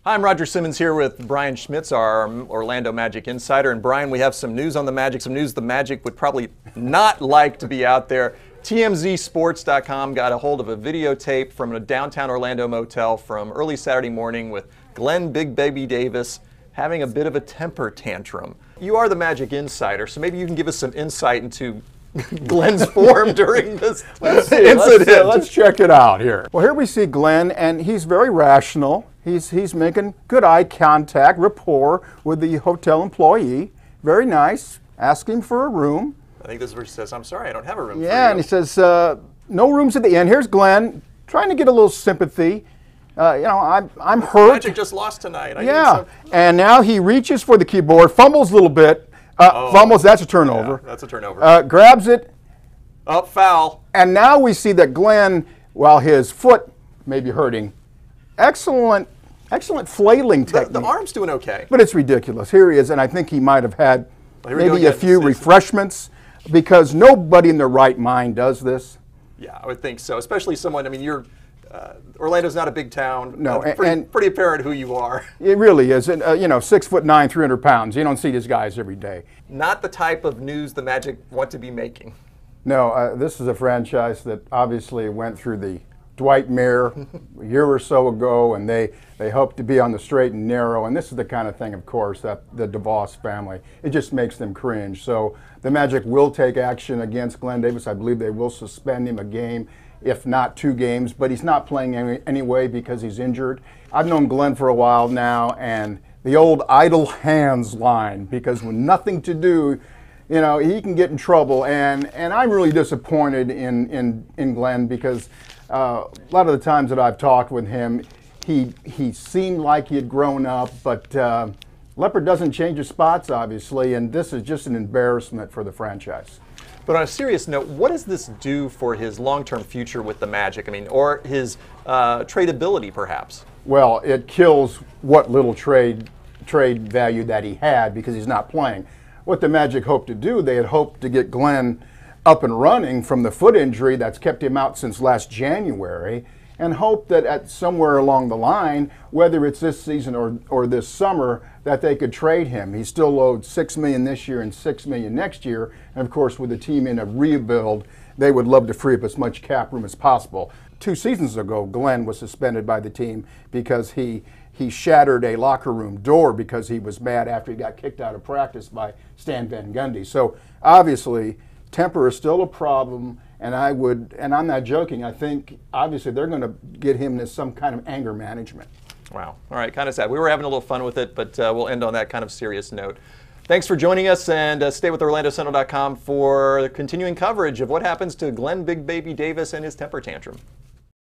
I'm Roger Simmons here with Brian Schmitz, our Orlando Magic insider. And Brian, we have some news on the Magic, some news the Magic would probably not like to be out there. TMZsports.com got a hold of a videotape from a downtown Orlando motel from early Saturday morning with Glen Big Baby Davis having a bit of a temper tantrum. You are the Magic insider, so maybe you can give us some insight into Glen's form during this incident. Let's check it out here. Well, here we see Glen, and he's very rational. He's making good eye contact, rapport with the hotel employee. Very nice. Asking for a room. I think this is where he says, "I'm sorry, I don't have a room for you." Yeah, and he says, "No rooms at the inn." Here's Glen trying to get a little sympathy. I'm hurt. Magic just lost tonight. Yeah, and now he reaches for the keyboard, fumbles a little bit. Fumbles, that's a turnover. Yeah, that's a turnover. Grabs it. Oh, foul. And now we see that Glen, while his foot may be hurting, excellent flailing technique. The arm's doing okay. But it's ridiculous. Here he is, and I think he might have had maybe a few refreshments, because nobody in their right mind does this. Yeah, I would think so. Especially someone, I mean, Orlando's not a big town. No, pretty apparent who you are. It really is. And, 6'9", 300 pounds. You don't see these guys every day. Not the type of news the Magic want to be making. No, this is a franchise that obviously went through the Dwight Mayer a year or so ago, and they hope to be on the straight and narrow. And this is the kind of thing, of course, that the DeVos family, it just makes them cringe. So the Magic will take action against Glen Davis. I believe they will suspend him a game, if not 2 games, but he's not playing anyway because he's injured. I've known Glen for a while now, and the old idle hands line, because with nothing to do, he can get in trouble. And I'm really disappointed in Glen, because a lot of the times that I've talked with him, he seemed like he had grown up, but Leopard doesn't change his spots, obviously, and this is just an embarrassment for the franchise. But on a serious note, what does this do for his long-term future with the Magic? I mean, or his tradability, perhaps? Well, it kills what little trade value that he had, because he's not playing. What the Magic hoped to do, they had hoped to get Glen up and running from the foot injury that's kept him out since last January, and hope that at somewhere along the line, whether it's this season or this summer, that they could trade him. He's still owed $6 million this year and $6 million next year. And of course, with the team in a rebuild, they would love to free up as much cap room as possible. 2 seasons ago, Glen was suspended by the team because he shattered a locker room door because he was mad after he got kicked out of practice by Stan Van Gundy. So obviously, temper is still a problem. And I'm not joking, I think obviously they're going to get him to some kind of anger management. Wow. All right, kind of sad. We were having a little fun with it, but we'll end on that kind of serious note. Thanks for joining us, and stay with OrlandoSentinel.com for continuing coverage of what happens to Glen Big Baby Davis and his temper tantrum.